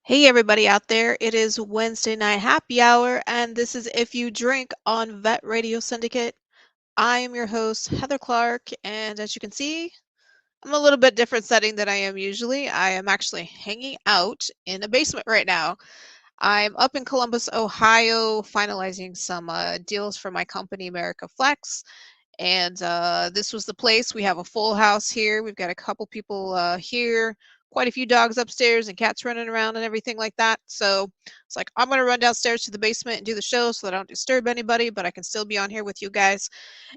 Hey, everybody out there. It is Wednesday night happy hour, and this is If You Drink on Vet Radio Syndicate. I am your host, Heather Clark, and as you can see, I'm a little bit different setting than I am usually. I am actually hanging out in a basement right now. I'm up in Columbus, Ohio, finalizing some deals for my company, America Flex. And this was the place. We have a full house here. We've got a couple people here, quite a few dogs upstairs and cats running around and everything like that. So it's like, I'm going to run downstairs to the basement and do the show so that I don't disturb anybody, but I can still be on here with you guys.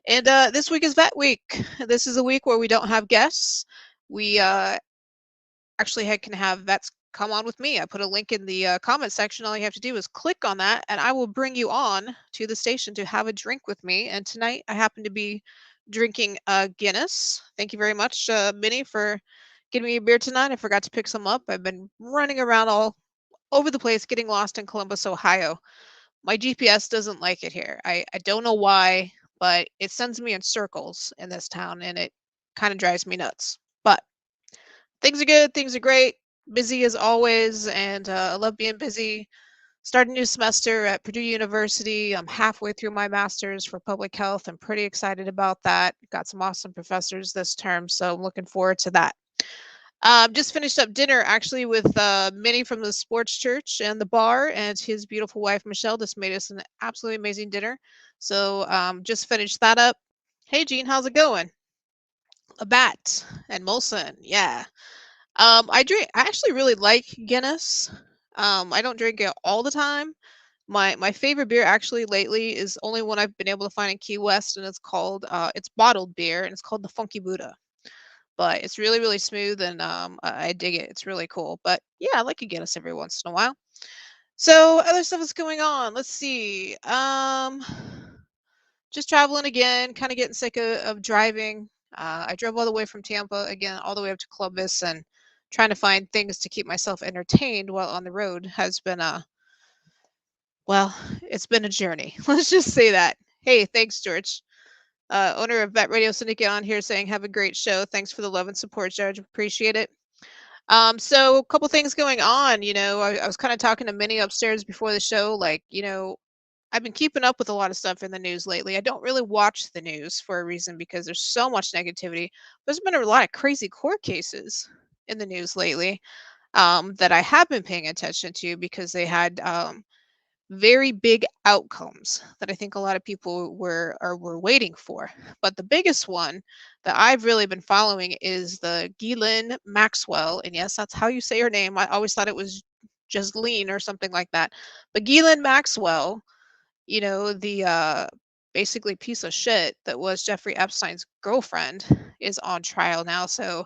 And this week is Vet Week. This is a week where we don't have guests. We actually can have vets come on with me. I put a link in the comment section. All you have to do is click on that, and I will bring you on to the station to have a drink with me. And tonight, I happen to be drinking Guinness. Thank you very much, Minnie, for getting me a beer tonight. I forgot to pick some up. I've been running around all over the place, getting lost in Columbus, Ohio. My GPS doesn't like it here. I don't know why, but it sends me in circles in this town, and it kind of drives me nuts. But things are good. Things are great. Busy as always, and I love being busy. Started a new semester at Purdue University. I'm halfway through my master's for public health. I'm pretty excited about that. Got some awesome professors this term, so I'm looking forward to that. Just finished up dinner actually with Minnie from the sports church and the bar, and his beautiful wife Michelle just made us an absolutely amazing dinner. So just finished that up. Hey Jean, how's it going? Labatt and Molson, yeah. I actually really like Guinness. I don't drink it all the time. My favorite beer actually lately is only one I've been able to find in Key West, and it's bottled beer, and it's called the Funky Buddha. But it's really, really smooth, and I dig it. It's really cool. But yeah, I like a Guinness every once in a while. So other stuff is going on. Let's see. Just traveling again, kind of getting sick of driving. I drove all the way from Tampa again, all the way up to Columbus, and trying to find things to keep myself entertained while on the road has been well, it's been a journey. Let's just say that. Hey, thanks, George. Owner of Vet Radio Syndicate on here saying, have a great show. Thanks for the love and support, George. Appreciate it. So a couple things going on. I was kind of talking to Minnie upstairs before the show. Like, I've been keeping up with a lot of stuff in the news lately. I don't really watch the news for a reason because there's so much negativity. There's been a lot of crazy court cases in the news lately that I have been paying attention to because they had very big outcomes that I think a lot of people were waiting for. But the biggest one that I've really been following is the Ghislaine Maxwell, and yes, that's how you say her name. I always thought it was Jasleen or something like that. But Ghislaine Maxwell, the basically piece of shit that was Jeffrey Epstein's girlfriend, is on trial now. So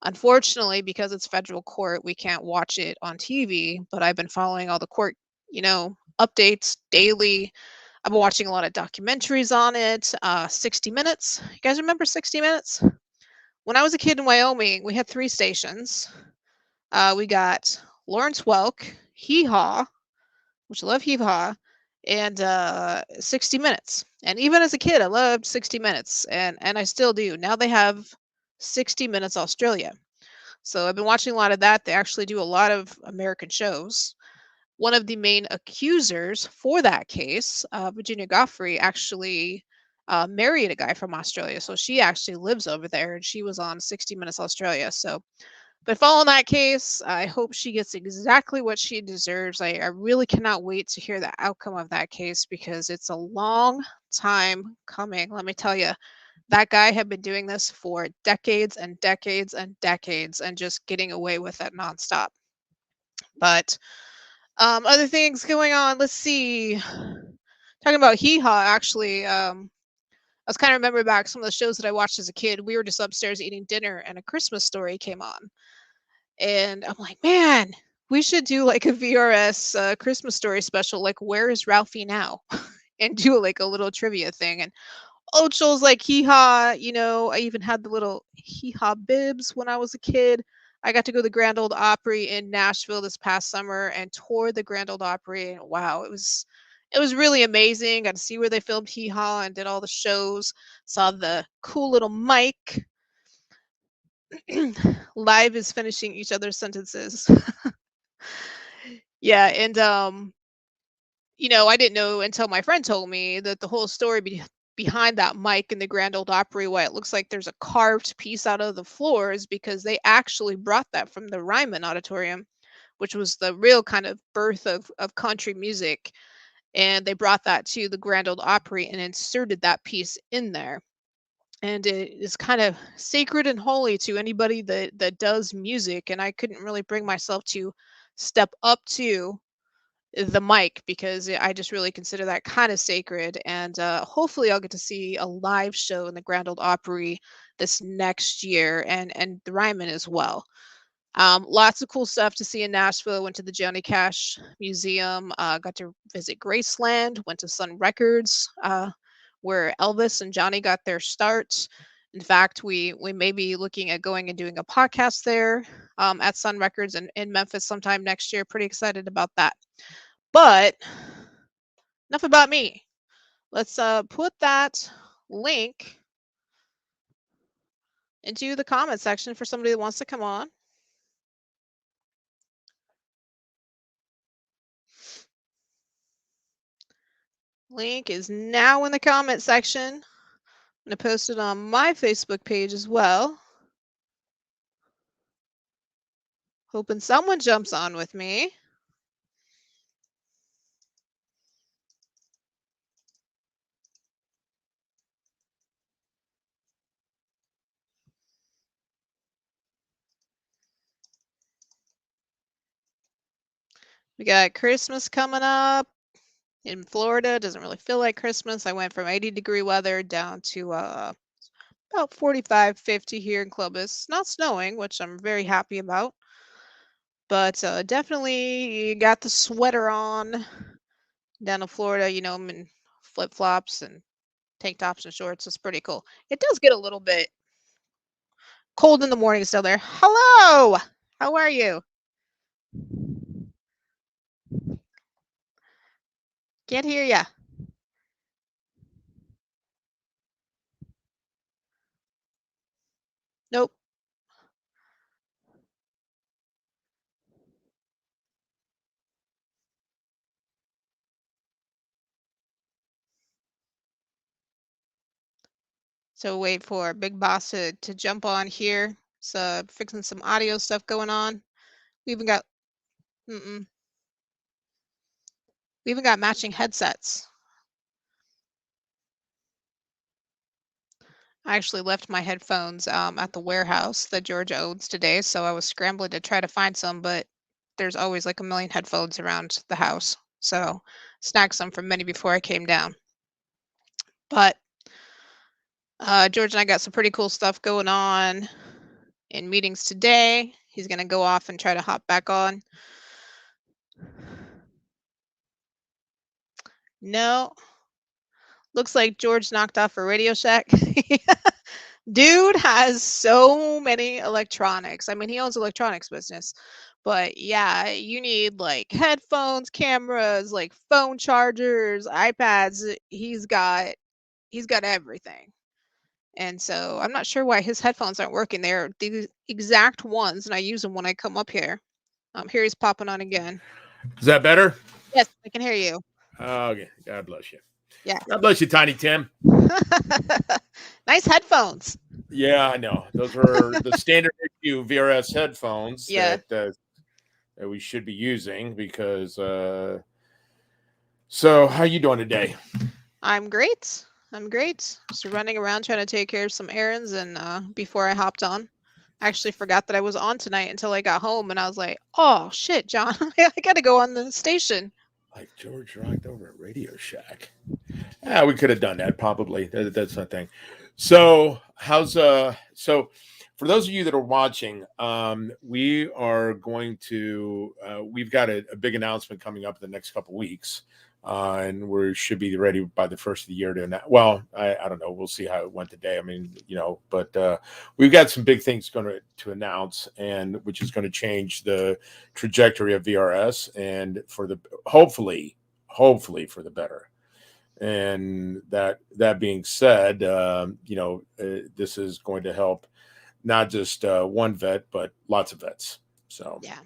unfortunately, because it's federal court, we can't watch it on TV. But I've been following all the court, updates daily. I've been watching a lot of documentaries on it. 60 Minutes. You guys remember 60 Minutes? When I was a kid in Wyoming, we had three stations. We got Lawrence Welk, Hee Haw, which I love Hee Haw, and 60 Minutes. And even as a kid, I loved 60 Minutes, and I still do. Now they have 60 Minutes Australia. So I've been watching a lot of that. They actually do a lot of American shows. One of the main accusers for that case, Virginia Goffrey, actually married a guy from Australia. So she actually lives over there, and she was on 60 Minutes Australia. So, but following that case, I hope she gets exactly what she deserves. I really cannot wait to hear the outcome of that case because it's a long time coming. Let me tell you, that guy had been doing this for decades and decades and decades and just getting away with it nonstop. But other things going on. Let's see. Talking about Hee Haw, actually, I was kind of remembering back some of the shows that I watched as a kid. We were just upstairs eating dinner, and A Christmas Story came on, and I'm like, man, we should do like a VRS Christmas Story special, like Where is Ralphie Now, and do like a little trivia thing. And Ochel's like Hee Haw, I even had the little Hee Haw bibs when I was a kid. I got to go to the Grand Ole Opry in Nashville this past summer and tour the Grand Ole Opry, and wow, it was really amazing. Got to see where they filmed Hee Haw and did all the shows. Saw the cool little Mike. Live is finishing each other's sentences. Yeah, and I didn't know until my friend told me that the whole story behind that mic in the Grand Ole Opry, why it looks like there's a carved piece out of the floor, is because they actually brought that from the Ryman Auditorium, which was the real kind of birth of country music. And they brought that to the Grand Ole Opry and inserted that piece in there. And it is kind of sacred and holy to anybody that does music. And I couldn't really bring myself to step up to the mic because I just really consider that kind of sacred. And hopefully, I'll get to see a live show in the Grand Ole Opry this next year, and the Ryman as well. Lots of cool stuff to see in Nashville. Went to the Johnny Cash Museum. Got to visit Graceland. Went to Sun Records, where Elvis and Johnny got their starts. In fact, we may be looking at going and doing a podcast there at Sun Records in Memphis sometime next year. Pretty excited about that. But enough about me. Let's put that link into the comment section for somebody that wants to come on. Link is now in the comment section. I'm going to post it on my Facebook page as well. Hoping someone jumps on with me. We got Christmas coming up in Florida. Doesn't really feel like Christmas. I went from 80-degree weather down to about 45, 50 here in Columbus. Not snowing, which I'm very happy about. But definitely got the sweater on down in Florida. I'm in flip flops and tank tops and shorts. It's pretty cool. It does get a little bit cold in the morning still there. Hello, how are you? Can't hear ya. Nope. So wait for Big Boss to jump on here. So fixing some audio stuff going on. We even got we even got matching headsets. I actually left my headphones at the warehouse that Georgia owns today, so I was scrambling to try to find some, but there's always like a million headphones around the house. So snagged some from Minnie before I came down. But George and I got some pretty cool stuff going on in meetings today. He's going to go off and try to hop back on. No. Looks like George knocked off a Radio Shack. Dude has so many electronics. I mean, he owns electronics business. But yeah, you need like headphones, cameras, like phone chargers, iPads. He's got everything. And so I'm not sure why his headphones aren't working. They're the exact ones, and I use them when I come up here. Here he's popping on again. Is that better? Yes, I can hear you. Okay. God bless you. Yeah. God bless you, Tiny Tim. Nice headphones. Yeah, I know. Those are the standard issue VRS headphones that we should be using because. So, how you doing today? I'm great. Just running around trying to take care of some errands, and before I hopped on, I actually forgot that I was on tonight until I got home, and I was like, "Oh shit, John, I got to go on the station." Like George rocked over at Radio Shack. Yeah, we could have done that probably. That's the thing. So, so for those of you that are watching, we are going to we've got a big announcement coming up in the next couple weeks. And we should be ready by the first of the year to announce. Well, I don't know. We'll see how it went today. I mean, but we've got some big things to announce, and which is going to change the trajectory of VRS and for the hopefully for the better. And that being said, this is going to help not just one vet, but lots of vets. So yeah,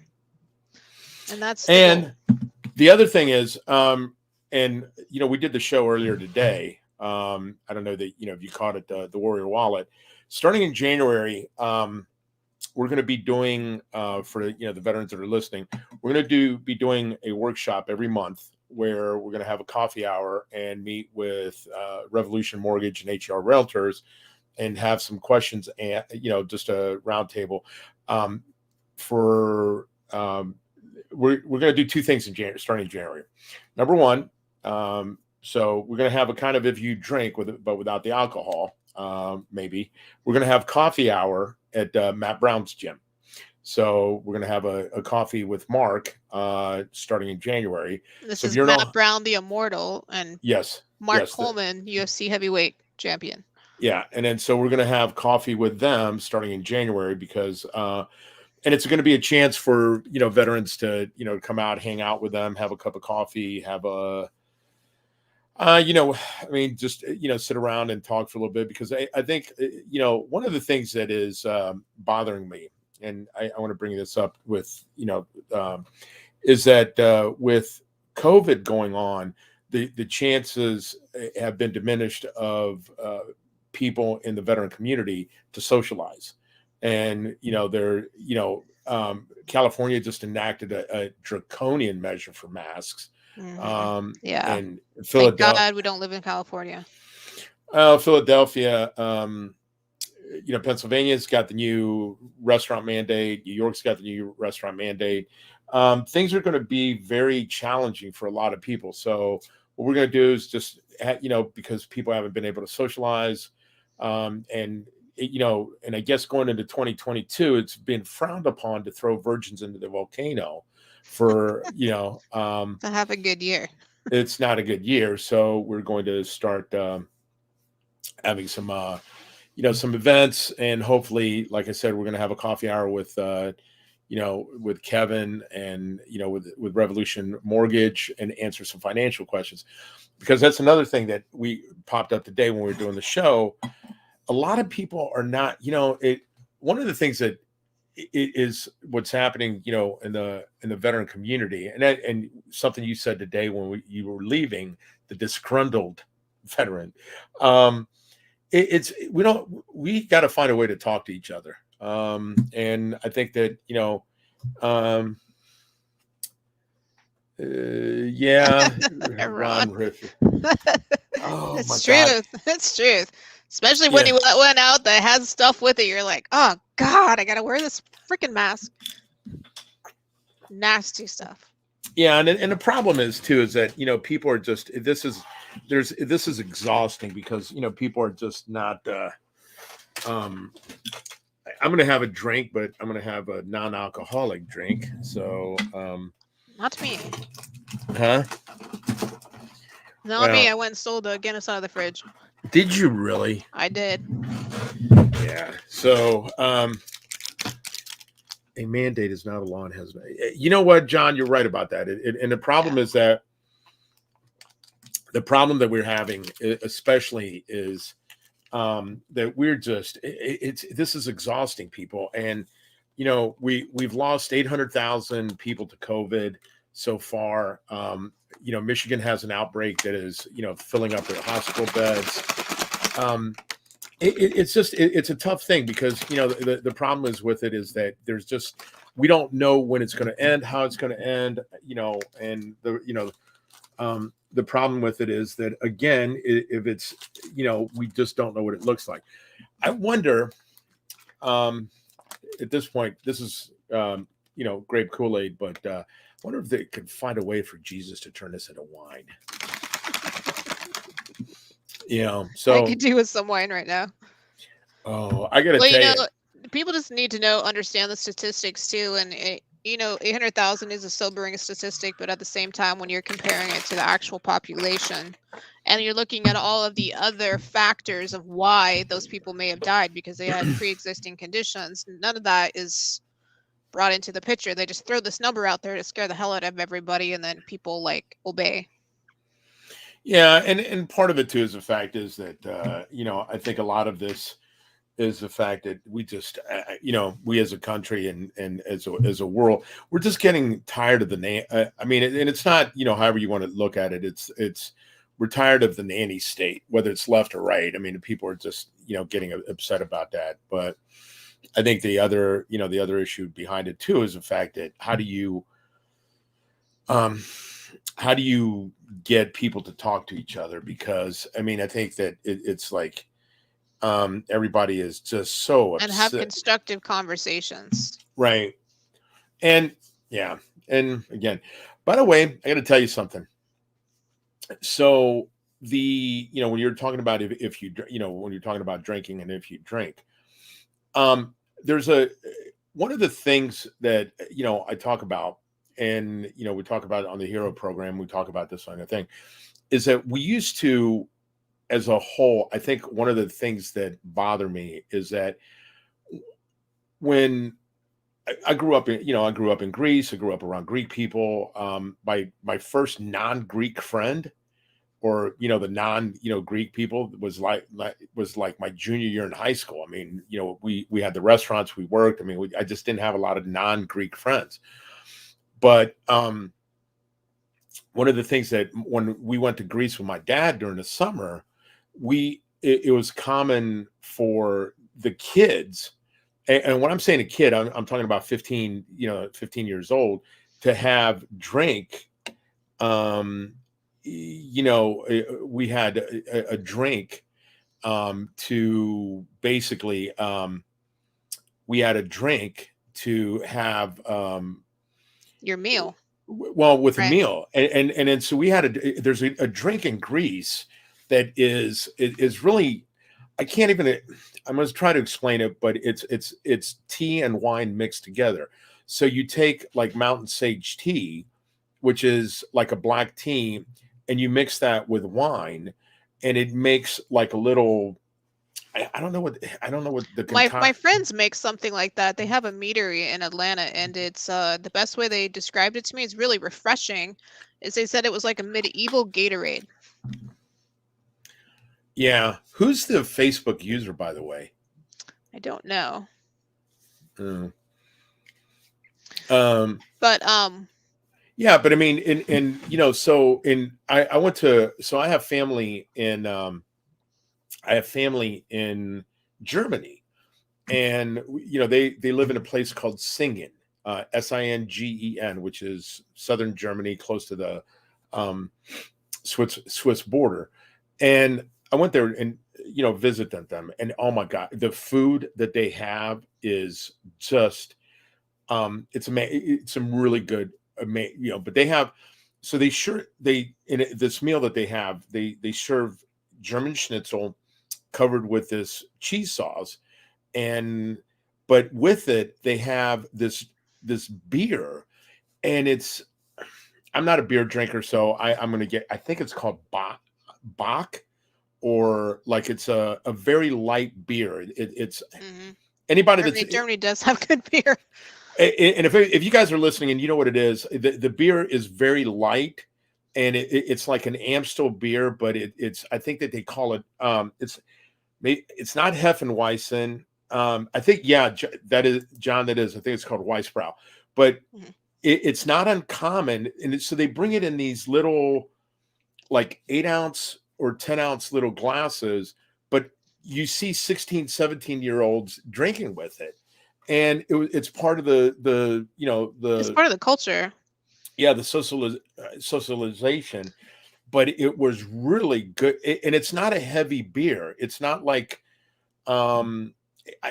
and that's The other thing is, and we did the show earlier today. I don't know that if you caught it, the Warrior Wallet. Starting in January, we're going to be doing for the veterans that are listening. We're going to be doing a workshop every month where we're going to have a coffee hour and meet with Revolution Mortgage and HER Realtors and have some questions and just a roundtable for. We're going to do two things in January, starting in January. Number one, so we're going to have a kind of if you drink with it, but without the alcohol. Maybe we're going to have coffee hour at Matt Brown's gym. So we're going to have a coffee with Mark starting in January. This So is Matt Brown, the Immortal, and Mark Coleman, UFC heavyweight champion. Yeah, and then so we're going to have coffee with them starting in January because, and it's going to be a chance for veterans to come out, hang out with them, have a cup of coffee, have a. Just sit around and talk for a little bit because I think one of the things that is bothering me, and I want to bring this up with is that with COVID going on, the chances have been diminished of people in the veteran community to socialize, and California just enacted a draconian measure for masks. Mm-hmm. And Philadelphia. Thank God we don't live in California. Philadelphia, Pennsylvania's got the new restaurant mandate. New York's got the new restaurant mandate. Things are going to be very challenging for a lot of people. So what we're going to do is just, because people haven't been able to socialize, and I guess going into 2022, it's been frowned upon to throw virgins into the volcano. For to have a good year. It's not a good year, so we're going to start having some some events, and hopefully, like I said, we're going to have a coffee hour with with Kevin and with Revolution Mortgage and answer some financial questions, because that's another thing that we popped up today when we were doing the show. A lot of people are not, one of the things that it is what's happening, in the veteran community, and something you said today when you were leaving, the disgruntled veteran. We got to find a way to talk to each other, and I think that Ron Riff. It's truth. It's truth. Especially when he went out that had stuff with it. You're like, oh, God, I got to wear this freaking mask. Nasty stuff. Yeah. And the problem is, too, is that, people are just, this is exhausting because, people are just not, I'm going to have a drink, but I'm going to have a non-alcoholic drink. So, not me. Huh? Not me. I went and stole the Guinness out of the fridge. Did you really? I did. Yeah. So, a mandate is not a law and has. You know what, John? You're right about that. And the problem is that the problem that we're having, especially, is that we're just. This is exhausting people, and we've lost 800,000 people to COVID so far. Michigan has an outbreak that is, filling up their hospital beds. It's a tough thing because, the problem is with it is that there's just, we don't know when it's going to end, how it's going to end, and the problem with it is that, again, if it's, we just don't know what it looks like. I wonder, at this point, this is, grape Kool-Aid, but, I wonder if they could find a way for Jesus to turn this into wine. So I could do with some wine right now. Oh, I gotta tell you, people just need to understand the statistics too, and 800,000 is a sobering statistic, but at the same time, when you're comparing it to the actual population, and you're looking at all of the other factors of why those people may have died because they had pre-existing conditions, none of that is brought into the picture. They just throw this number out there to scare the hell out of everybody, and then people obey. Yeah, and part of it too is the fact is that I think a lot of this is the fact that we just, we as a country and as a world, we're just getting tired of the name. I mean, and it's not, however you want to look at it. It's we're tired of the nanny state, whether it's left or right. I mean, people are just, getting upset about that. But I think the other issue behind it too is the fact that um, how do you get people to talk to each other? Because I mean, I think that it's like everybody is just so And have upset, constructive conversations. right? And yeah, and again, by the way, I got to tell you something. So when you're talking about if you when you're talking about drinking and if you drink, um, there's one of the things that I talk about, and we talk about it on the Hero program. We talk about this on the thing, is that we used to, as a whole, I think one of the things that bother me is that when I grew up in Greece. I grew up around Greek people. My first non-Greek friend, or the non Greek people, was like my junior year in high school. I mean, we had the restaurants we worked. I mean, I just didn't have a lot of non-Greek friends. But one of the things that when we went to Greece with my dad during the summer, it was common for the kids, and when I'm saying a kid, I'm talking about 15 years old, to have drink. We had a drink, to basically, we had a drink to have, Your meal. well, with a Right. meal, and then so we had there's a drink in Greece that is really, I can't even, I'm going to try to explain it, but it's tea and wine mixed together. So you take like mountain sage tea, which is like a black tea, and you mix that with wine, and it makes like a little, I don't know what, the My friends make something like that. They have a meadery in Atlanta, and it's the best way they described it to me is really refreshing. Is they said it was like a medieval Gatorade. Yeah. Who's the Facebook user, by the way? I don't know. Mm. But Yeah, but I mean, so I went to, so I have family in, Germany, and they live in a place called Singen, Singen, which is southern Germany, close to the Swiss border. And I went there and visited them, and oh my god, the food that they have is just, it's some really good, but they have, so in this meal that they have, they serve German schnitzel covered with this cheese sauce, and but with it they have this beer, and I'm not a beer drinker, so I'm gonna I think it's called Bach, or like it's a very light beer. It's anybody Germany does have good beer. And if you guys are listening and you know what it is, the beer is very light, and it's like an Amstel beer, but it's, I think that they call it, it's not Hefeweizen. I think, yeah, that is, John, that is, I think it's called Weissbrau, but it's not uncommon. And so they bring it in these little like 8-ounce or 10-ounce little glasses, but you see 16, 17-year-olds drinking with it. And it's part of It's part of the culture. Yeah, the socialization, but it was really good. And it's not a heavy beer. It's not like, I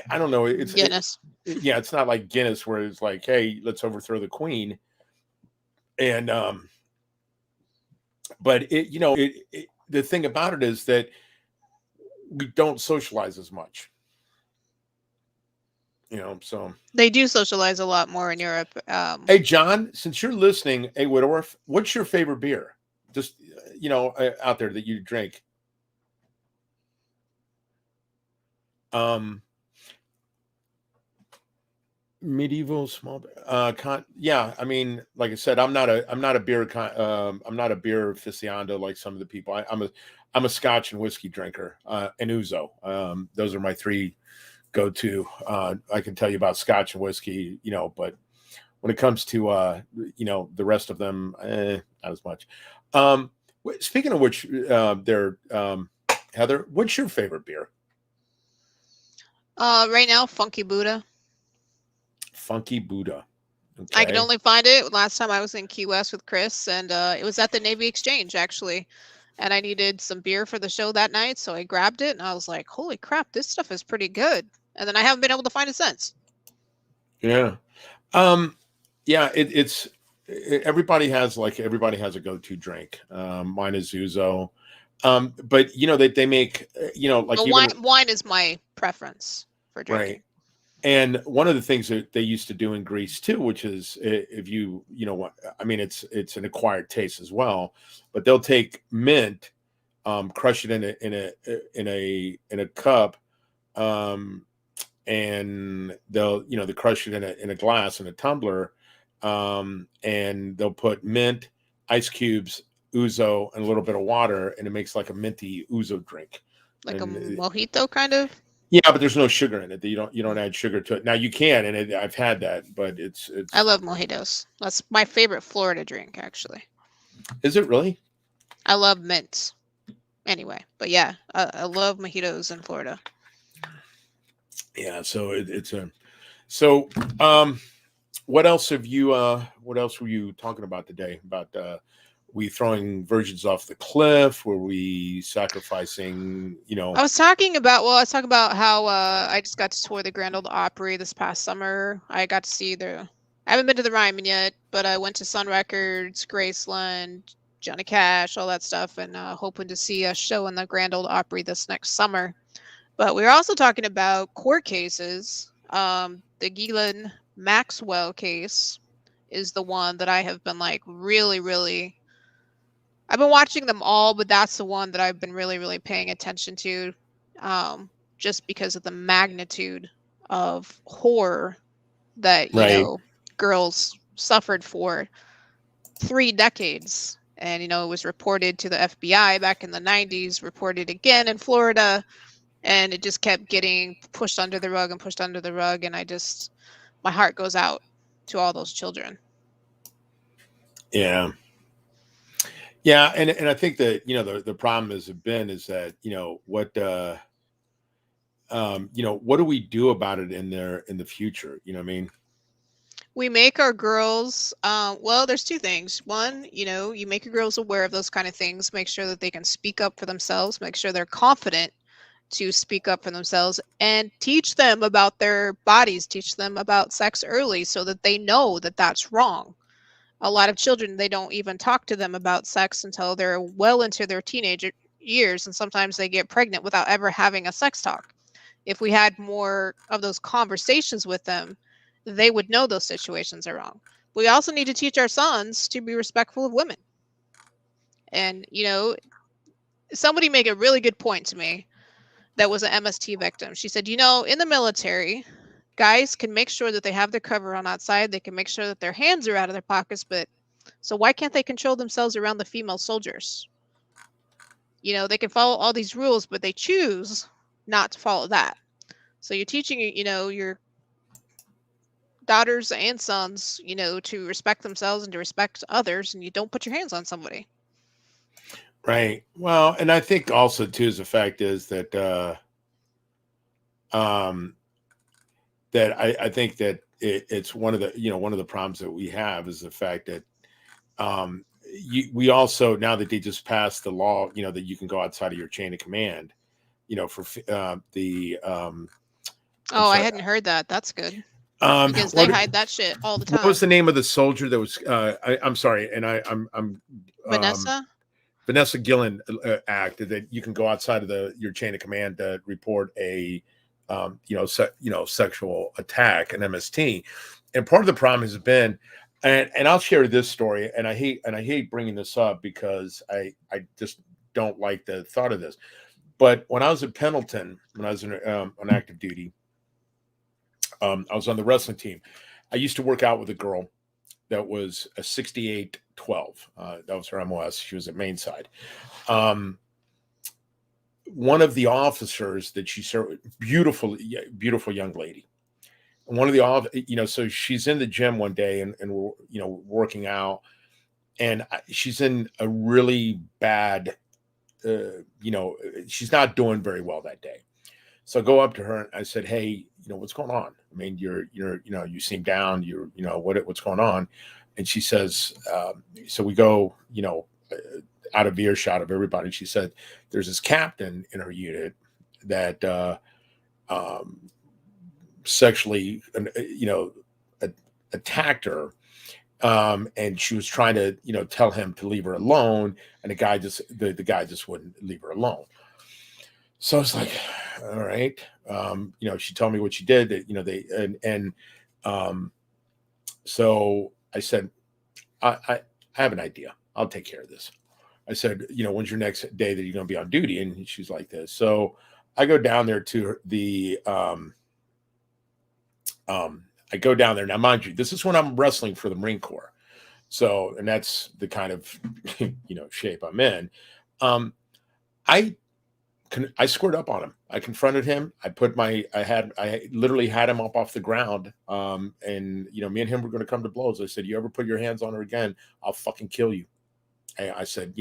don't know. It's Guinness. Yeah, it's not like Guinness where it's like, hey, let's overthrow the queen. And but the thing about it is that we don't socialize as much. So they do socialize a lot more in Europe. Hey, John, since you're listening, hey, Whitworth, what's your favorite beer? Just, out there that you drink. Medieval small, yeah. I mean, like I said, I'm not a beer aficionado like some of the people. I'm a Scotch and whiskey drinker, and Ouzo. Those are my three go to. I can tell you about Scotch and whiskey, but when it comes to the rest of them, not as much. Speaking of which, Heather, what's your favorite beer? Right now, Funky Buddha. Funky Buddha. I could Okay. only find it last time I was in Key West with Chris, and it was at the Navy Exchange actually. And I needed some beer for the show that night, so I grabbed it, and I was like, "Holy crap, this stuff is pretty good!" And then I haven't been able to find it since. Yeah. Yeah. Everybody has a go-to drink. Mine is Zuzo. But they make like But even wine is my preference for right. drinking. And one of the things that they used to do in Greece too, which is if what I mean, it's an acquired taste as well, but they'll take mint, crush it in a cup, um, and they crush it in a glass in a tumbler, and they'll put mint, ice cubes, ouzo, and a little bit of water, and it makes like a minty ouzo drink. Like a And mojito kind of. yeah, but there's no sugar in it. You don't add sugar to it. Now you can, and I've had that, but it's I love mojitos. That's my favorite Florida drink, actually. is it really? I love mints. Anyway, but yeah, I love mojitos in Florida. Yeah, so it's a so what else what else were you talking about today? About we throwing virgins off the cliff? Were we sacrificing, I was talking about how I just got to tour the Grand Ole Opry this past summer. I got to see I haven't been to the Ryman yet, but I went to Sun Records, Graceland, Johnny Cash, all that stuff, and hoping to see a show in the Grand Ole Opry this next summer. But we were also talking about court cases. The Ghislaine Maxwell case is the one that I have been like really, really. I've been watching them all, but that's the one that I've been really, really paying attention to, just because of the magnitude of horror that right? girls suffered for 3 decades. And it was reported to the FBI back in the 90s, reported again in Florida, and it just kept getting pushed under the rug and pushed under the rug. And my heart goes out to all those children. Yeah. Yeah, and I think that the problem is that what do we do about it in the future? You know what I mean? We make our girls, well, there's two things. One, you make your girls aware of those kind of things, make sure that they can speak up for themselves, make sure they're confident to speak up for themselves, and teach them about their bodies, teach them about sex early so that they know that that's wrong. A lot of children, they don't even talk to them about sex until they're well into their teenage years, and sometimes they get pregnant without ever having a sex talk. If we had more of those conversations with them, they would know those situations are wrong. We also need to teach our sons to be respectful of women. And, somebody made a really good point to me that was an MST victim. She said, in the military, guys can make sure that they have their cover on outside. They can make sure that their hands are out of their pockets, but so why can't they control themselves around the female soldiers? They can follow all these rules, but they choose not to follow that. So you're teaching, your daughters and sons, to respect themselves and to respect others, and you don't put your hands on somebody. Right. Well, and I think also too is the fact is that that I think that it's one of the problems that we have is the fact that we also, now that they just passed the law, that you can go outside of your chain of command, for the I hadn't heard that. That's good. Because they hide that shit all the time. What was the name of the soldier that was? I'm sorry, and I'm Vanessa Gillen Act that you can go outside of your chain of command to report a sexual attack, an MST, and part of the problem has been, and I'll share this story, and I hate bringing this up because I just don't like the thought of this, but when I was at Pendleton, when I was on active duty. I was on the wrestling team. I used to work out with a girl that was a 68-12. That was her MOS. She was at Mainside. one of the officers that she served, beautiful young lady. And one of the, so she's in the gym one day and we're, working out, and she's in a really bad, she's not doing very well that day. So I go up to her and I said, "Hey, what's going on? I mean, you seem down. What's going on?" And she says, so we go, out of earshot of everybody. She said, "There's this captain in her unit that sexually, attacked her, and she was trying to, tell him to leave her alone, and the guy just wouldn't leave her alone." So I was like, "All right." She told me what she did. So I said, I have an idea. I'll take care of this. I said, "When's your next day that you're going to be on duty?" And she's like this. So I go down there to the, I go down there. Now, mind you, this is when I'm wrestling for the Marine Corps. So, and that's the kind of, shape I'm in. I squared up on him. I confronted him. I literally had him up off the ground. And me and him were going to come to blows. I said, "You ever put your hands on her again, I'll fucking kill you." I said,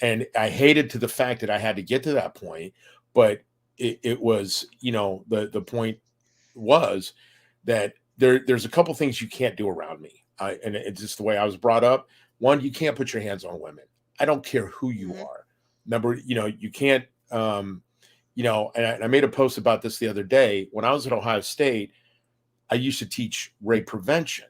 and I hated to the fact that I had to get to that point, but it was, the point was that there's a couple things you can't do around me. And it's just the way I was brought up. One, you can't put your hands on women. I don't care who you are. Number, you can't, and I made a post about this the other day. When I was at Ohio State, I used to teach rape prevention.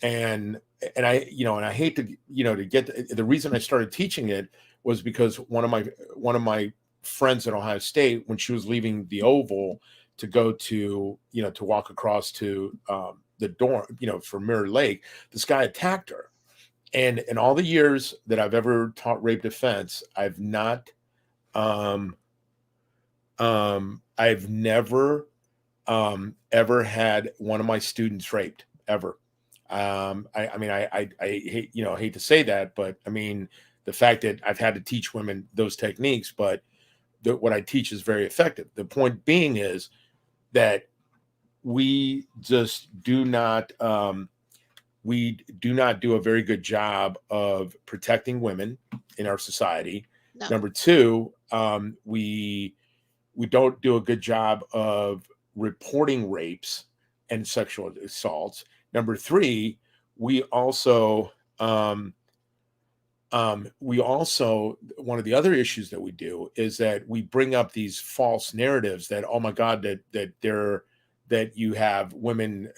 And I hate to, to get the reason I started teaching it was because one of my friends at Ohio State, when she was leaving the Oval to go to, to walk across to the dorm, for Mirror Lake, this guy attacked her. And in all the years that I've ever taught rape defense, I've never ever had one of my students raped, ever. I hate to say that, but I mean, the fact that I've had to teach women those techniques, but what I teach is very effective. The point being is that we just do not do a very good job of protecting women in our society. No. Number two, we don't do a good job of reporting rapes and sexual assaults. Number three, we also one of the other issues that we do is that we bring up these false narratives that, oh my God, that you have women,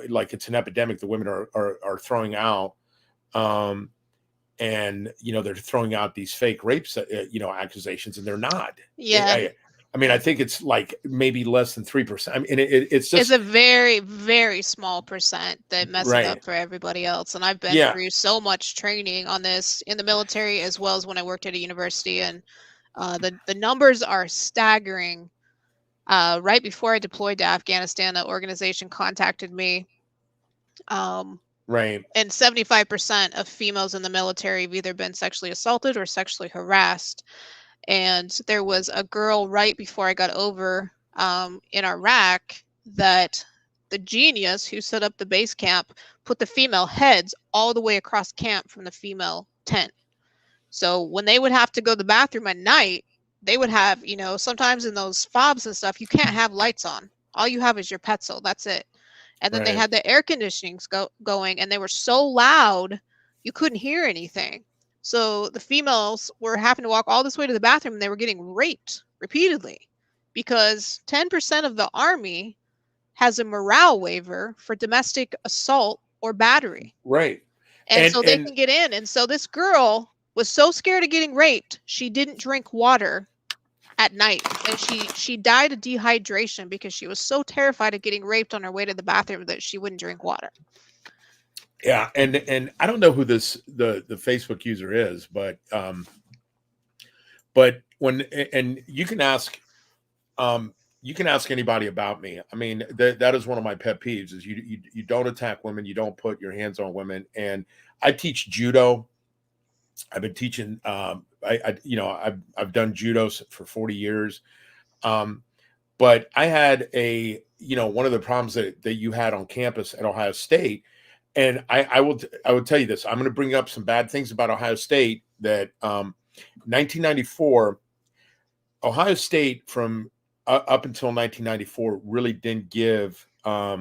like it's an epidemic that women are throwing out, and they're throwing out these fake rapes, accusations, and they're not. Yeah. I think it's like maybe less than 3%. I mean, it's a very, very small percent that messes up for everybody else. And I've been through so much training on this in the military as well as when I worked at a university, and the numbers are staggering. Right before I deployed to Afghanistan, the organization contacted me. Right. And 75% of females in the military have either been sexually assaulted or sexually harassed. And there was a girl right before I got over in Iraq that the genius who set up the base camp put the female heads all the way across camp from the female tent. So when they would have to go to the bathroom at night, they would have, sometimes in those fobs and stuff, you can't have lights on. All you have is your Petzl. That's it. And then they had the air conditionings going, and they were so loud, you couldn't hear anything. So the females were having to walk all this way to the bathroom, and they were getting raped repeatedly because 10% of the Army has a morale waiver for domestic assault or battery. Right. And so they can get in. And so this girl was so scared of getting raped, she didn't drink water at night. And she died of dehydration because she was so terrified of getting raped on her way to the bathroom that she wouldn't drink water. Yeah, and I don't know who the Facebook user is, but when and you can ask anybody about me. I mean, that is one of my pet peeves is you don't attack women, you don't put your hands on women. And I teach judo, I've been teaching. I've done judo for 40 years. Um, but I had one of the problems that you had on campus at Ohio State, and I will tell you this. I'm going to bring up some bad things about Ohio State. That 1994, Ohio State from up until 1994 really didn't give a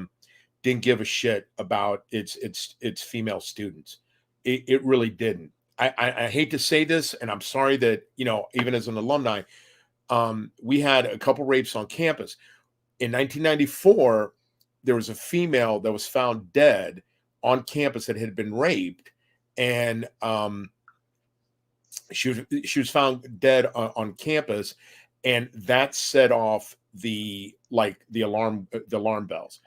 shit about its female students. It really didn't. I hate to say this, and I'm sorry that even as an alumni, we had a couple rapes on campus. In 1994, there was a female that was found dead on campus that had been raped, and she was found dead on campus, and that set off the alarm bells.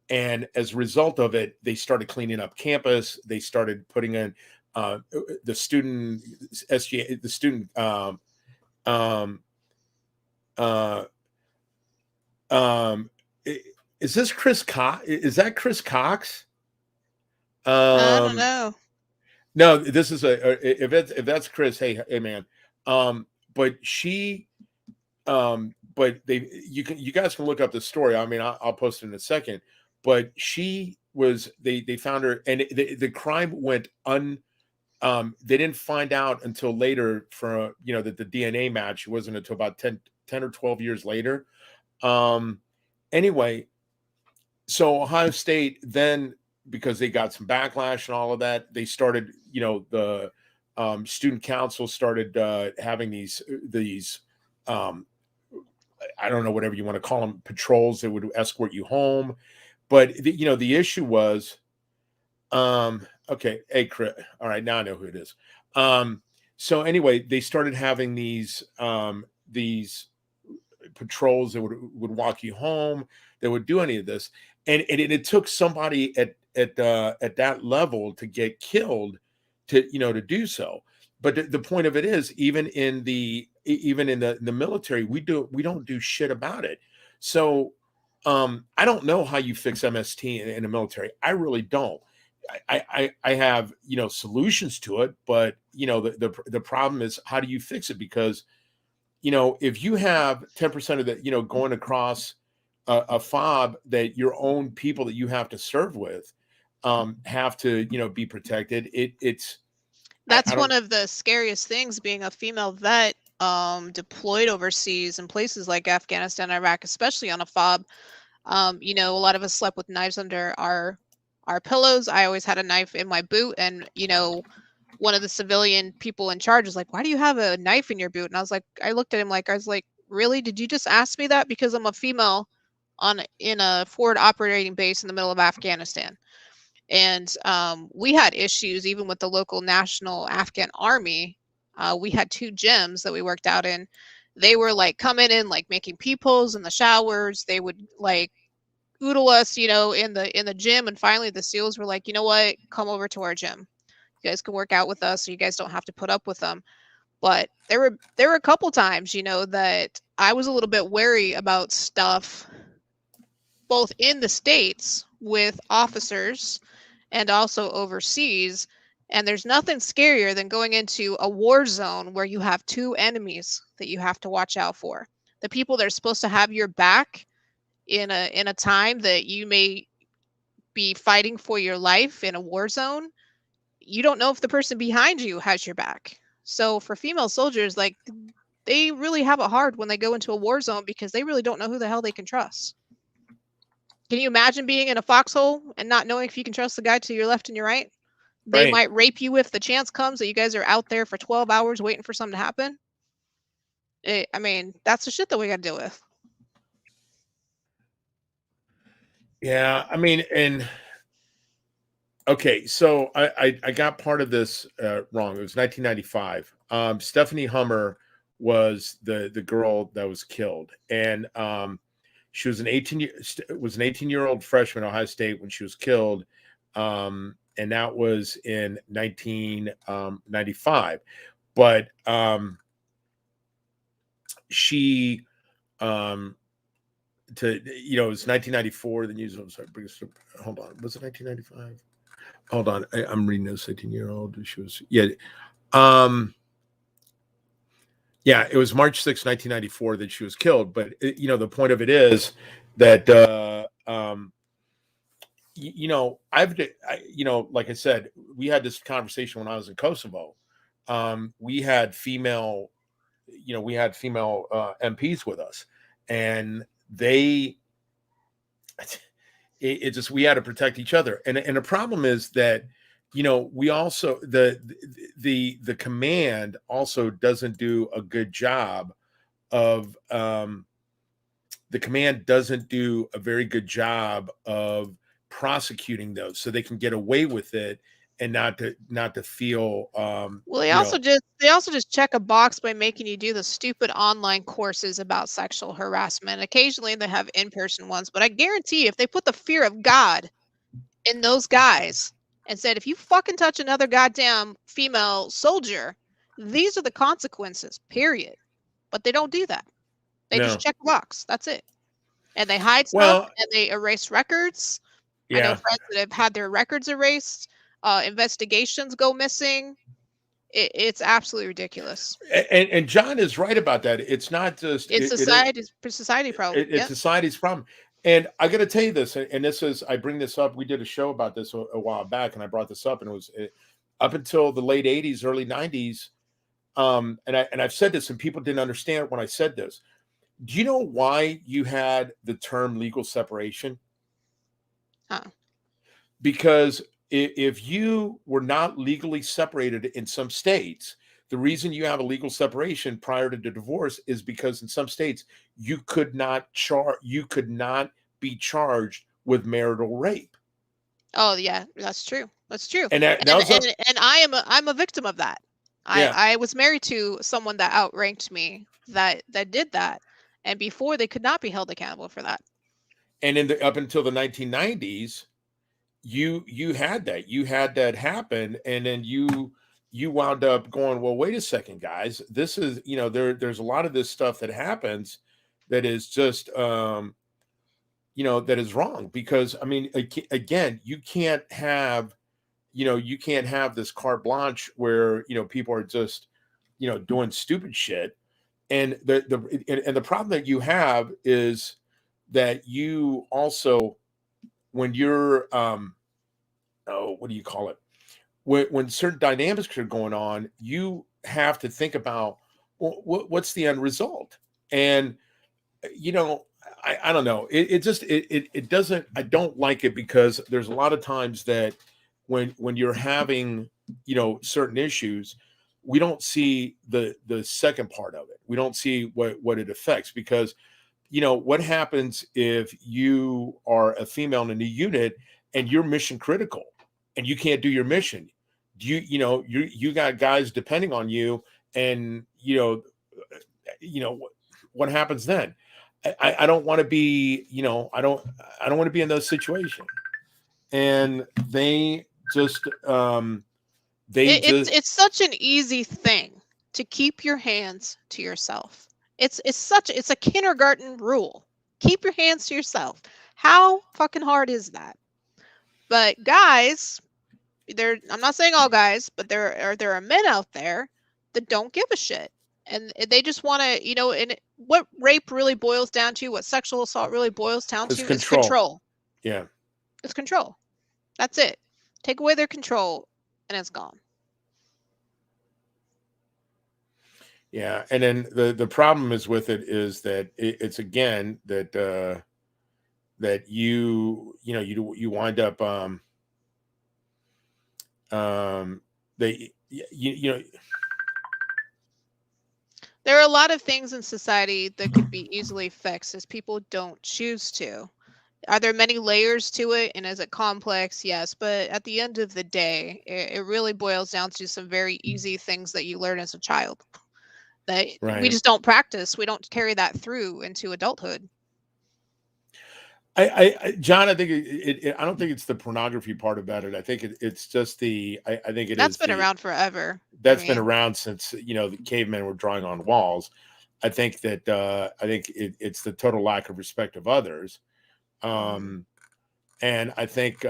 And as a result of it, they started cleaning up campus. They started putting in the student SGA, the student um, uh, um, is this Chris Cox? Is that Chris Cox? I don't Um, know. no, this is if that's Chris. Hey man. But she but you guys can look up the story. I mean, I'll post it in a second. But they found her, and the crime went they didn't find out until later that the DNA match wasn't until about 10 or 12 years later. Anyway, so Ohio State then, because they got some backlash and all of that, they started, the student council started having these I don't know, whatever you want to call them, patrols that would escort you home. But the issue was, okay, hey, Chris, all right, now I know who it is. So anyway, they started having these patrols that would walk you home, that would do any of this, and it took somebody at that level to get killed to do so. But the point of it is, even in the military, we don't do shit about it. So I don't know how you fix MST in the military. I really don't. I have solutions to it, but the problem is, how do you fix it? Because if you have 10% of the going across a fob, that your own people that you have to serve with have to be protected. It's I That's one don't. of the scariest things, being a female vet deployed overseas in places like Afghanistan, Iraq, especially on a fob. A lot of us slept with knives under our pillows. I always had a knife in my boot, and one of the civilian people in charge was like, "Why do you have a knife in your boot?" And I looked at him like, I was like, "Really? Did you just ask me that because I'm a female in a forward operating base in the middle of Afghanistan?" And we had issues even with the local national Afghan army. We had two gyms that we worked out in. They were like coming in, like making peepholes in the showers. They would like oodle us, in the gym. And finally, the SEALs were like, "You know what? Come over to our gym. You guys can work out with us, so you guys don't have to put up with them." But there were a couple times, that I was a little bit wary about stuff, both in the States with officers and also overseas. And there's nothing scarier than going into a war zone where you have two enemies that you have to watch out for. The people that are supposed to have your back in a time that you may be fighting for your life in a war zone, you don't know if the person behind you has your back. So for female soldiers, like, they really have it hard when they go into a war zone because they really don't know who the hell they can trust. Can you imagine being in a foxhole and not knowing if you can trust the guy to your left and your right? They Right. might rape you if the chance comes that you guys are out there for 12 hours waiting for something to happen. I mean, that's the shit that we got to deal with. Yeah, I mean, and okay, so I got part of this wrong. It was 1995. Stephanie Hummer was the girl that was killed, and she was an 18-year-old freshman at Ohio State when she was killed, and that was in 1995. But she it was 1994. The news was, sorry, hold on, was it 1995? Hold on, I'm reading this. 18-year-old. She was, yeah. Um, yeah, it was March 6th, 1994 that she was killed. But, the point of it is that, like I said, we had this conversation when I was in Kosovo. We had female, MPs with us, and it just, we had to protect each other. And the problem is that, we also, the command also doesn't do a good job of, the command doesn't do a very good job of prosecuting those, so they can get away with it and not to feel, Well, they also just check a box by making you do the stupid online courses about sexual harassment. Occasionally they have in-person ones, but I guarantee if they put the fear of God in those guys and said, if you fucking touch another goddamn female soldier, these are the consequences, period. But they don't do that. They just no. check a box. That's it. And they hide stuff Well, and they erase records. I know yeah. friends that have had their records erased, investigations go missing. It's absolutely ridiculous. And John is right about that. It's not just It's society problem. it's Yep. society's problem. And I got to tell you this, and this is, I bring this up. We did a show about this a while back, and I brought this up, and it was up until the late '80s, early '90s. And I've said this, and people didn't understand when I said this. Do you know why you had the term legal separation? Huh. Because if you were not legally separated in some states, the reason you have a legal separation prior to the divorce is because in some states you could not be charged with marital rape. Oh yeah, that's true. That's true. And that And was a, and I'm a victim of that. yeah. I was married to someone that outranked me that did that, and before they could not be held accountable for that. And up until the 1990s, you had that happen, and then you wound up going, well, wait a second, guys, this is, there's a lot of this stuff that happens that is just, that is wrong. Because I mean, again, you can't have this carte blanche where, people are just, doing stupid shit. And the problem that you have is that you also, when you're, what do you call it? When certain dynamics are going on, you have to think about, well, what's the end result. And I don't know. It doesn't. I don't like it, because there's a lot of times that when you're having, certain issues, we don't see the second part of it. We don't see what it affects, because what happens if you are a female in a unit and you're mission critical and you can't do your mission? You got guys depending on you, and what happens then? I don't want to be, I don't want to be in those situations. And they just, It's such an easy thing to keep your hands to yourself. It's a kindergarten rule. Keep your hands to yourself. How fucking hard is that? But guys, I'm not saying all guys, but there are men out there that don't give a shit. And they just want to, and what rape really boils down to, what sexual assault really boils down It's to, is control. control. Yeah. It's control. That's it. Take away their control and it's gone. Yeah. And then the problem is with it is that it's again that that you wind up they There are a lot of things in society that could be easily fixed as people don't choose to. Are there many layers to it, and is it complex? Yes, but at the end of the day, it really boils down to some very easy things that you learn as a child that we right. just don't practice. We don't carry that through into adulthood. John, I think I don't think it's the pornography part about it. I think it's just I think it That's is been around forever. that's been around since the cavemen were drawing on walls. I think that it's the total lack of respect of others, and I think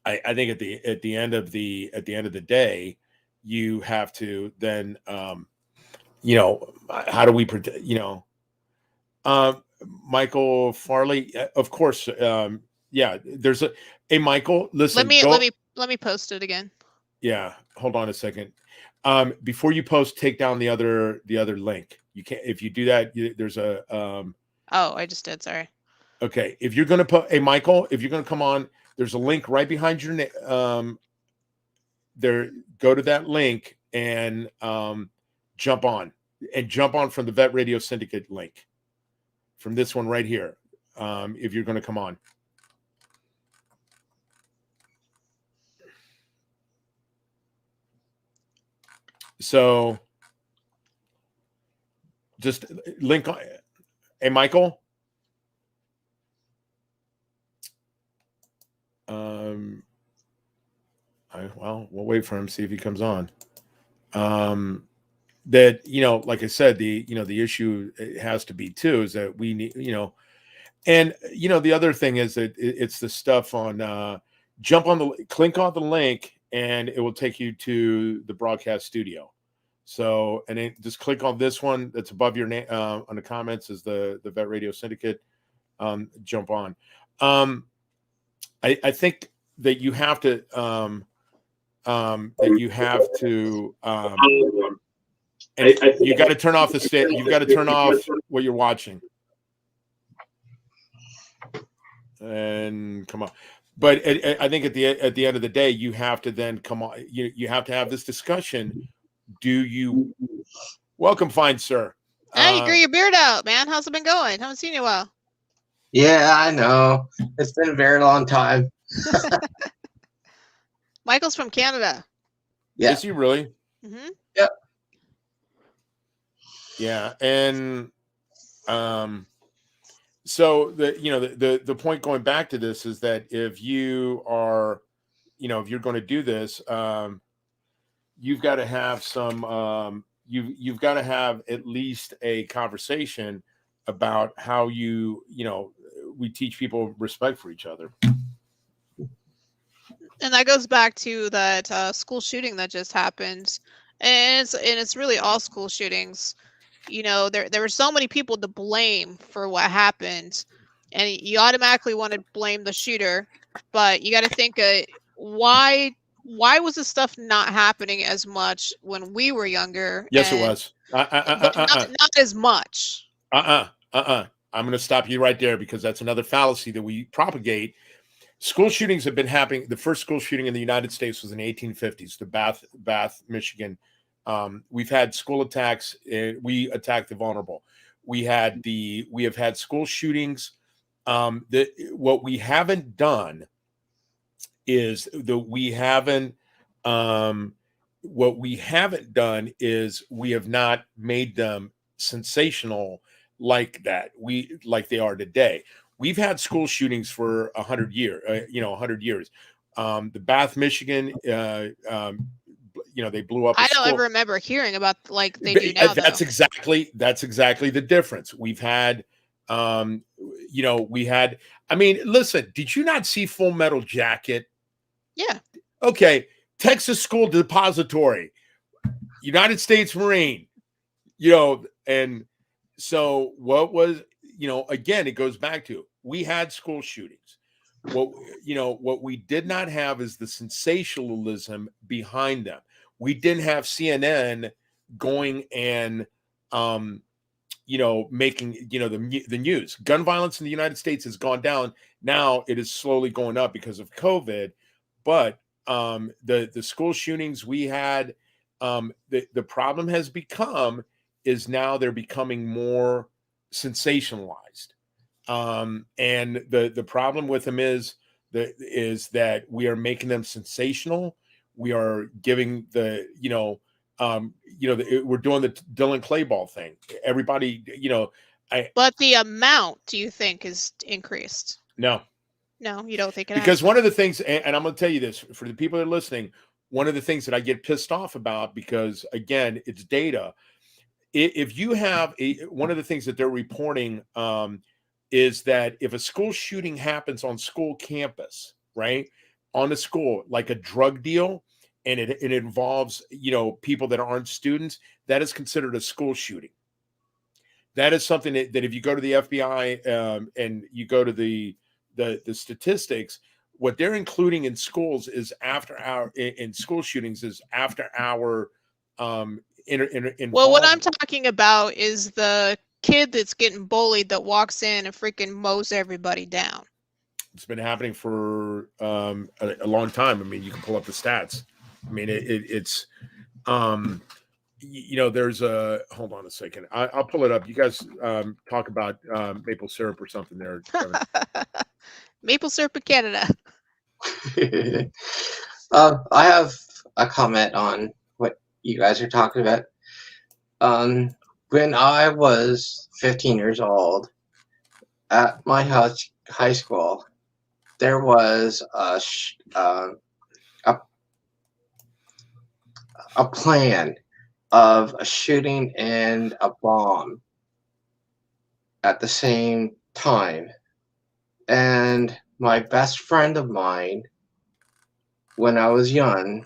I think at the end of the day, you have to then how do we protect um Michael Farley, of course. Yeah, there's a Michael, Let listen, me let go. me let me post it again. Yeah, hold on a second. Before you post, take down the other link. You can't, if you do that, there's a Oh, I just did. Sorry. okay. If you're gonna put, hey Michael, if you're gonna come on, there's a link right behind your name. There, go to that link and jump on from the Vet Radio Syndicate link, from this one right here. If you're gonna come on. So just link on. Hey, Michael. Well, we'll wait for him, see if he comes on. That, like I said, the issue has to be too is that we need, and the other thing is that it's the stuff on click on the link and it will take you to the broadcast studio. So, and then just click on this one that's above your name on the comments is the Vet Radio Syndicate. Jump on. I think that you have to and you got to turn off the state. You've got to turn off what you're watching. And come on. But I think at the end of the day, you have to then come on. You have to have this discussion. Do you welcome, fine sir? Hey, you grew your beard out, man. How's it been going? Haven't seen you in a while. Yeah, I know. It's been a very long time. Michael's from Canada. Yeah. Is he really? Mm-hmm. Yep. Yeah, and so the point going back to this is that if you are, if you're going to do this, you've got to have some you've got to have at least a conversation about how we teach people respect for each other. And that goes back to that school shooting that just happened, and it's really all school shootings. There were so many people to blame for what happened, and you automatically want to blame the shooter, but you got to think, why was this stuff not happening as much when we were younger? Yes, it was. Not as much. I'm going to stop you right there because that's another fallacy that we propagate. School shootings have been happening. The first school shooting in the United States was in the 1850s, the Bath, Michigan. We've had school attacks. We attacked the vulnerable. We have had school shootings. What we haven't done is we have not made them sensational like that. Like they are today. We've had school shootings for 100 years. 100 years. The Bath, Michigan. They blew up. I don't ever remember hearing about like they do now. That's exactly the difference. We've had, listen, did you not see Full Metal Jacket? Yeah. Okay. Texas School Depository, United States Marine, and so what was, again, it goes back to, we had school shootings. What we did not have is the sensationalism behind them. We didn't have CNN going and, making, the news. Gun violence in the United States has gone down. Now it is slowly going up because of COVID. But the school shootings we had, the problem has become is now they're becoming more sensationalized. And the problem with them is that we are making them sensational. We are giving we're doing the Dylan Clayball thing. Everybody, but the amount, do you think, is increased? No, you don't think it because has? one of the things, and I'm going to tell you this for the people that are listening, one of the things that I get pissed off about, because again, it's data. If you have one of the things that they're reporting is that if a school shooting happens on school campus, right, on a school, like a drug deal, and it involves, people that aren't students, that is considered a school shooting. That is something that if you go to the FBI, and you go to the statistics, what they're including in schools is after hour in school shootings is after hour Well, what I'm talking about is the kid that's getting bullied that walks in and freaking mows everybody down. It's been happening for a long time. I mean, you can pull up the stats. I mean, it's there's a, hold on a second. I'll pull it up. You guys talk about maple syrup or something there. Maple syrup in Canada. I have a comment on what you guys are talking about. When I was 15 years old, at my high school, there was a plan of a shooting and a bomb at the same time. And my best friend of mine, when I was young,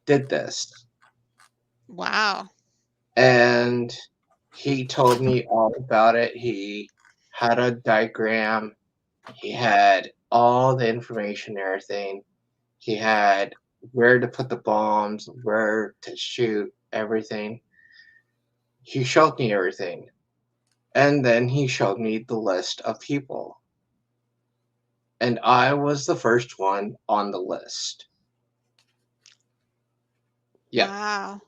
did this. Wow. And he told me all about it. He had a diagram. He had all the information, everything. He had where to put the bombs, where to shoot, everything. He showed me everything. And then he showed me the list of people. And I was the first one on the list. Yeah. Wow.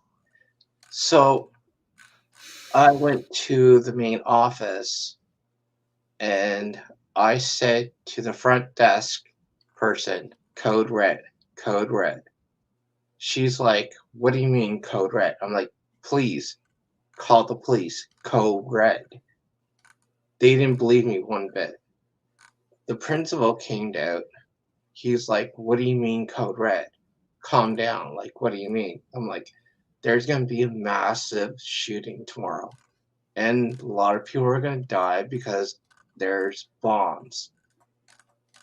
So I went to the main office and I said to the front desk person, code red, code red. She's like, what do you mean code red? I'm like, please call the police, code red. They didn't believe me one bit. The principal came out. He's like, what do you mean code red? Calm down. Like, what do you mean? I'm like, there's going to be a massive shooting tomorrow. And a lot of people are going to die because there's bombs.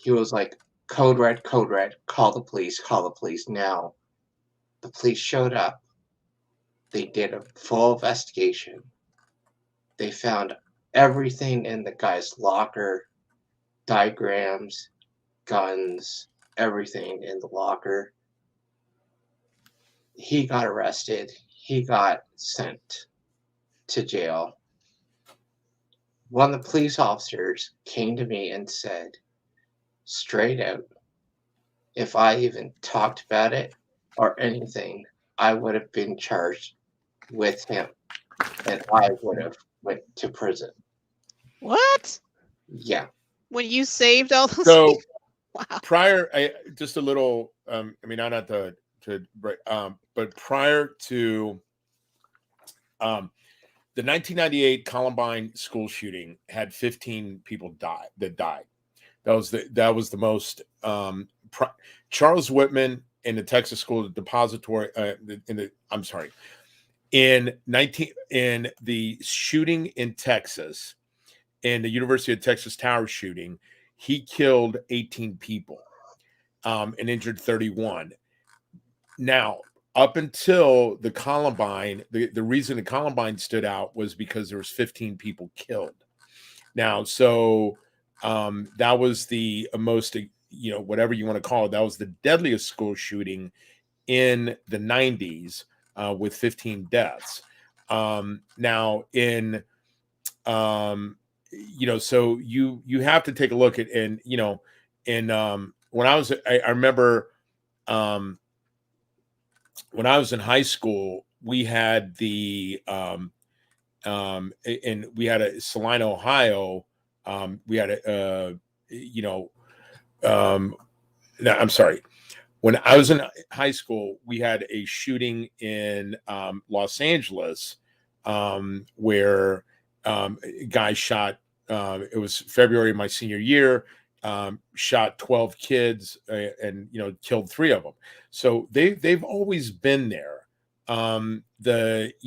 He was like, code red, call the police now. The police showed up. They did a full investigation. They found everything in the guy's locker, diagrams, guns, everything in the locker. He got arrested. He got sent to jail. One of the police officers came to me and said, straight out, if I even talked about it or anything, I would have been charged with him and I would have went to prison. What? Yeah. When you saved all those So people? Wow. prior, just a little, not but prior to the 1998 Columbine school shooting had 15 people that died. That was the most. Charles Whitman in the Texas School Depository in the shooting in Texas, in the University of Texas Tower shooting, he killed 18 people and injured 31. Now, up until the Columbine, the reason the Columbine stood out was because there was 15 people killed. Now, so that was the most, whatever you want to call it, that was the deadliest school shooting in the 90s with 15 deaths. Now, in so you have to take a look at, and when I remember when I was in high school, we had and we had a Salina, Ohio. We had I'm sorry. When I was in high school, we had a shooting in Los Angeles where a guy shot. It was February of my senior year. Shot 12 kids and killed 3 of them. So they've always been there. The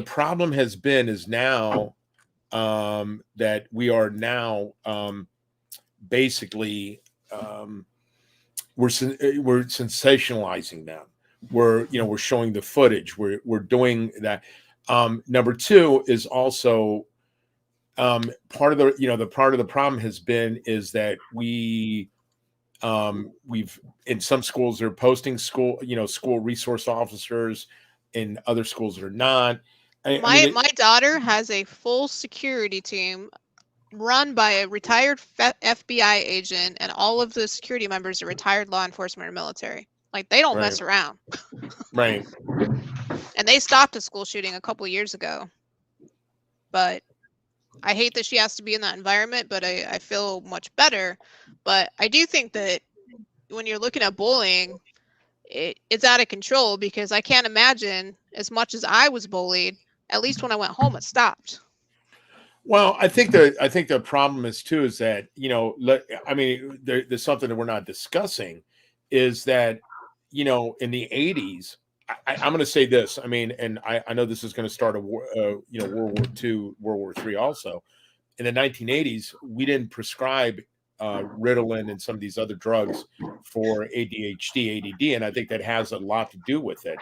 problem has been is now that we are now basically we're sensationalizing them. We're showing the footage. We're doing that. Number two is also part of the problem has been is that we've in some schools they're posting school resource officers, in other schools that are not. My daughter has a full security team run by a retired FBI agent, and all of the security members are retired law enforcement or military. Like, they don't mess around. Right. And they stopped a school shooting a couple of years ago. But I hate that she has to be in that environment, but I feel much better. But I do think that when you're looking at bullying, it's out of control, because I can't imagine, as much as I was bullied, at least when I went home, it stopped. Well, I think the problem is too is that there's something that we're not discussing, is that in the 80s, I'm going to say this. I mean, and I know this is going to start a war, World War II, World War III. Also, in the 1980s, we didn't prescribe Ritalin and some of these other drugs for ADHD, ADD, and I think that has a lot to do with it.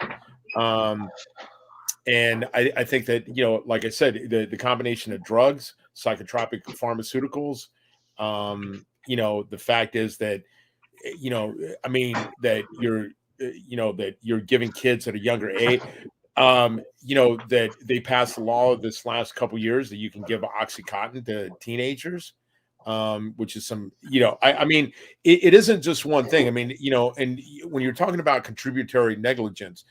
And I think that, like I said, the combination of drugs, psychotropic pharmaceuticals, the fact is that, that you're giving kids at a younger age, that they passed a law this last couple years that you can give OxyContin to teenagers, which is some, it isn't just one thing. I mean, and when you're talking about contributory negligence,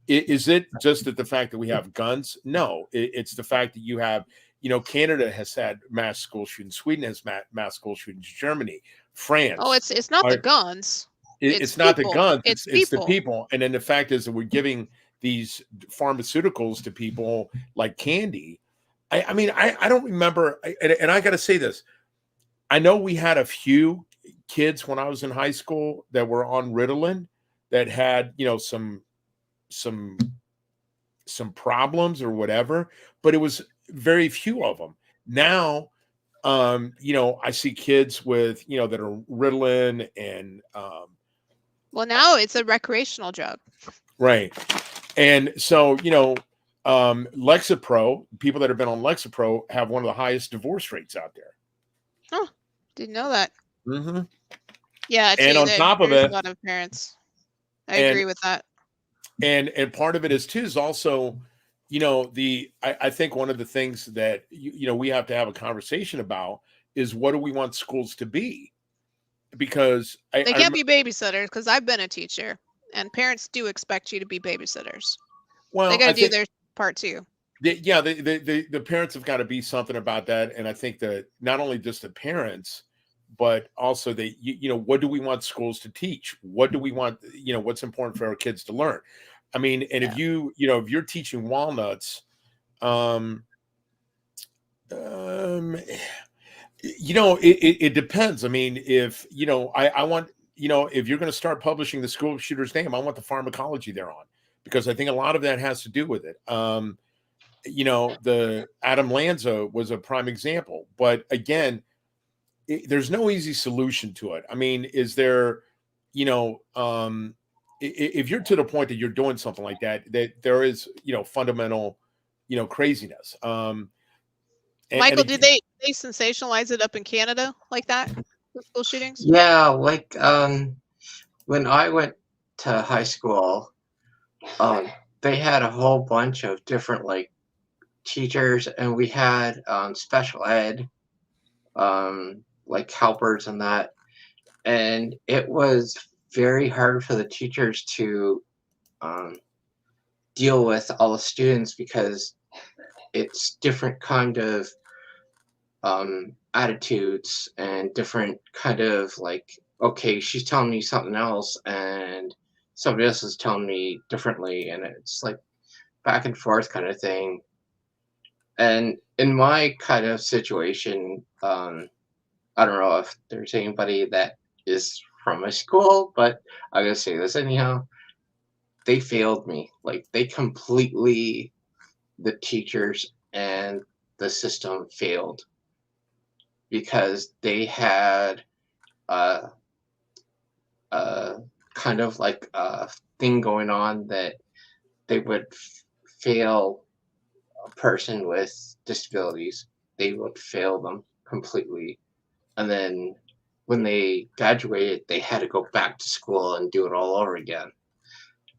is it just that the fact that we have guns? No, it's the fact that you have, Canada has had mass school shootings. Sweden has mass school shootings. Germany, France. Oh, it's not the guns. It's not the guns. It's the people. And then the fact is that we're giving these pharmaceuticals to people like candy. I don't remember. And I got to say this. I know we had a few kids when I was in high school that were on Ritalin that had, some problems or whatever, but it was very few of them. Now, I see kids with, that are Ritalin and well, now it's a recreational drug. Right. And so, Lexapro, people that have been on Lexapro have one of the highest divorce rates out there. Oh, didn't know that. Mm-hmm. Yeah. And on top of it, a lot of parents. I agree with that. And part of it is also, I think one of the things that, we have to have a conversation about is, what do we want schools to be? Because they can't be babysitters, because I've been a teacher, and parents do expect you to be babysitters. Well, they got to do their part too. The parents have got to be something about that. And I think that not only just the parents, but also what do we want schools to teach? What do we want, what's important for our kids to learn? I mean, and if if you're teaching walnuts, it depends. I mean, if, I want, if you're going to start publishing the school shooter's name, I want the pharmacology there on, because I think a lot of that has to do with it. The Adam Lanza was a prime example, but again, there's no easy solution to it. I mean, is there, if you're to the point that you're doing something like that there is, fundamental, craziness. Michael, did they sensationalize it up in Canada like that, the school shootings? Yeah, like when I went to high school, they had a whole bunch of different like teachers, and we had special ed, like helpers and that, and it was very hard for the teachers to deal with all the students, because it's different kind of attitudes and different kind of like, okay, she's telling me something else and somebody else is telling me differently, and it's like back and forth kind of thing. And in my kind of situation, I don't know if there's anybody that is from my school, but I'm gonna say this anyhow. They failed me. Like, they completely, the teachers and the system failed, because they had a kind of like a thing going on that they would fail a person with disabilities. They would fail them completely. And then when they graduated, they had to go back to school and do it all over again.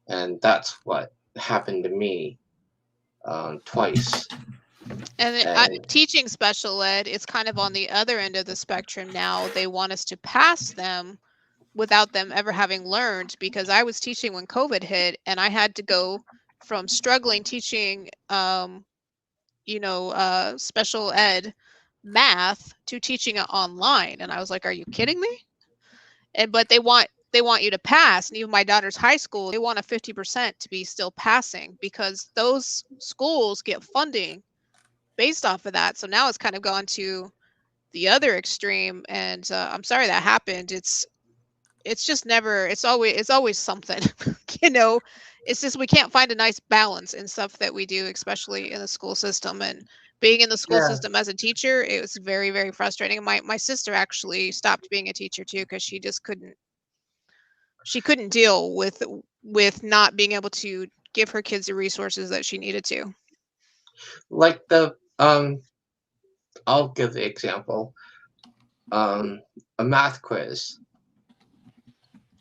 And that's what happened to me twice. And Teaching special ed, it's kind of on the other end of the spectrum now. They want us to pass them without them ever having learned, because I was teaching when COVID hit, and I had to go from struggling teaching, special ed math to teaching it online. And I was like, are you kidding me? But they want you to pass. And even my daughter's high school, they want a 50% to be still passing, because those schools get funding based off of that. So now it's kind of gone to the other extreme, and I'm sorry that happened. It's just never, it's always something. It's just we can't find a nice balance in stuff that we do, especially in the school system. And being in the school system as a teacher, it was very, very frustrating. My sister actually stopped being a teacher too, because she just couldn't deal with not being able to give her kids the resources that she needed to. Like I'll give the example. A math quiz.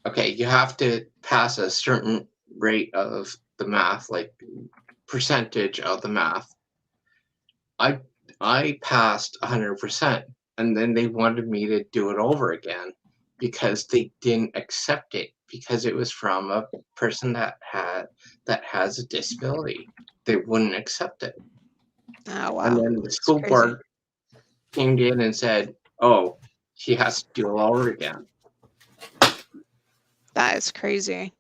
Okay, you have to pass a certain rate of the math, like percentage of the math. I passed 100%, and then they wanted me to do it over again because they didn't accept it, because it was from a person that has a disability. They wouldn't accept it. Oh wow! And then the school board came in and said, "Oh, he has to do it all over again." That is crazy.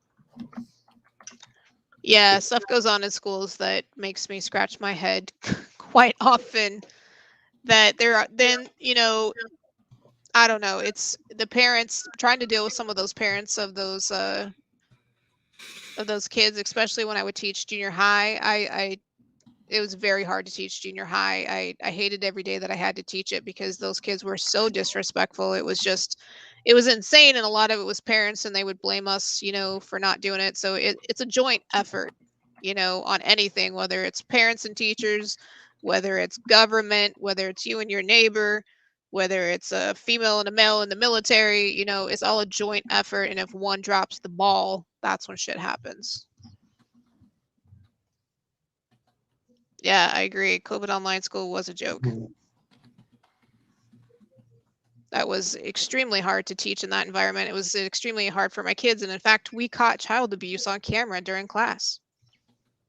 Yeah, stuff goes on in schools that makes me scratch my head quite often. That I don't know. It's the parents trying to deal with some of those parents of those kids, especially when I would teach junior high. It was very hard to teach junior high. I hated every day that I had to teach it, because those kids were so disrespectful. It was insane. And a lot of it was parents, and they would blame us, for not doing it. So it's a joint effort, on anything, whether it's parents and teachers, whether it's government, whether it's you and your neighbor, whether it's a female and a male in the military, it's all a joint effort. And if one drops the ball, that's when shit happens. Yeah, I agree. COVID online school was a joke. That was extremely hard to teach in that environment. It was extremely hard for my kids. And in fact, we caught child abuse on camera during class.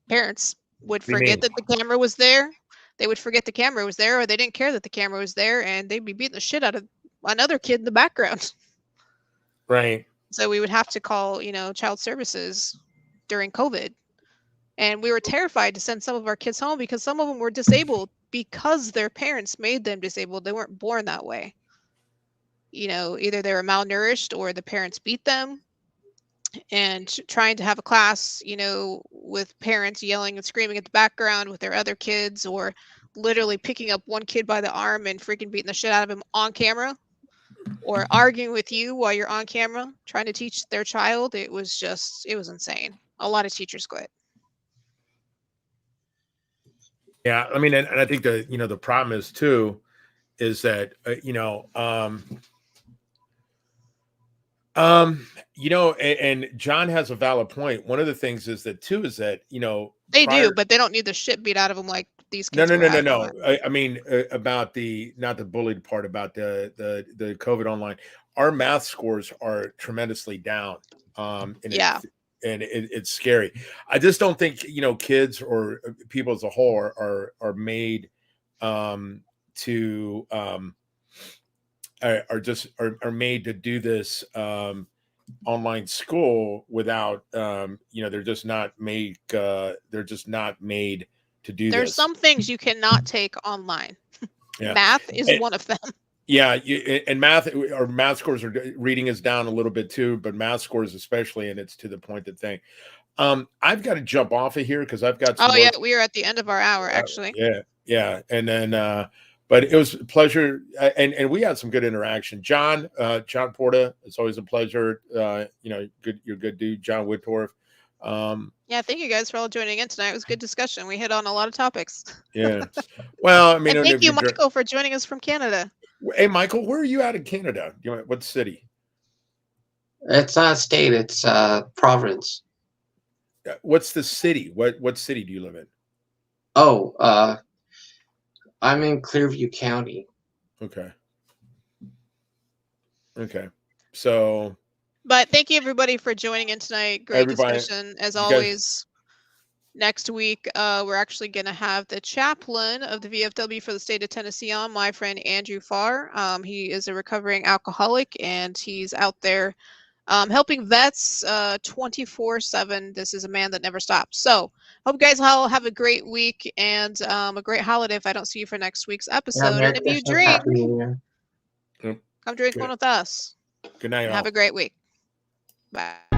Parents would forget that the camera was there. They would forget the camera was there, or they didn't care that the camera was there, and they'd be beating the shit out of another kid in the background. Right. So we would have to call, child services during COVID. And we were terrified to send some of our kids home, because some of them were disabled because their parents made them disabled. They weren't born that way. Either they were malnourished or the parents beat them. And trying to have a class, with parents yelling and screaming at the background with their other kids, or literally picking up one kid by the arm and freaking beating the shit out of him on camera, or arguing with you while you're on camera trying to teach their child. It was insane. A lot of teachers quit. Yeah, I mean, and I think the problem is too, is that and John has a valid point. One of the things is that they do, but they don't need the shit beat out of them like these kids. No. I mean, about not the bullied part, about the COVID online. Our math scores are tremendously down. And it's scary. I just don't think kids or people as a whole are made to are made to do this online school without they're just not made to do. There's some things you cannot take online. Yeah. Math is one of them. Yeah, and math scores reading is down a little bit too, but math scores especially, and it's to the point that thing. I've got to jump off of here because I've got. We are at the end of our hour, actually. Yeah, and then but it was a pleasure, and we had some good interaction. John Porta, it's always a pleasure. You're a good dude, John Whittorf. Yeah, thank you guys for all joining in tonight. It was a good discussion. We hit on a lot of topics. Yeah. Well, I mean, and thank you, Michael, for joining us from Canada. Hey, Michael, where are you at in Canada? What city? It's not a state, it's a province. What's the city? What city do you live in? Oh, I'm in Clearview County. Okay. So. But thank you, everybody, for joining in tonight. Great discussion, as always. Next week, we're actually going to have the chaplain of the VFW for the state of Tennessee on, my friend Andrew Farr. He is a recovering alcoholic, and he's out there helping vets 24/7. This is a man that never stops. So hope you guys all have a great week and a great holiday if I don't see you for next week's episode. And if you drink, come drink one with us. Good night. Have a great week. Bye.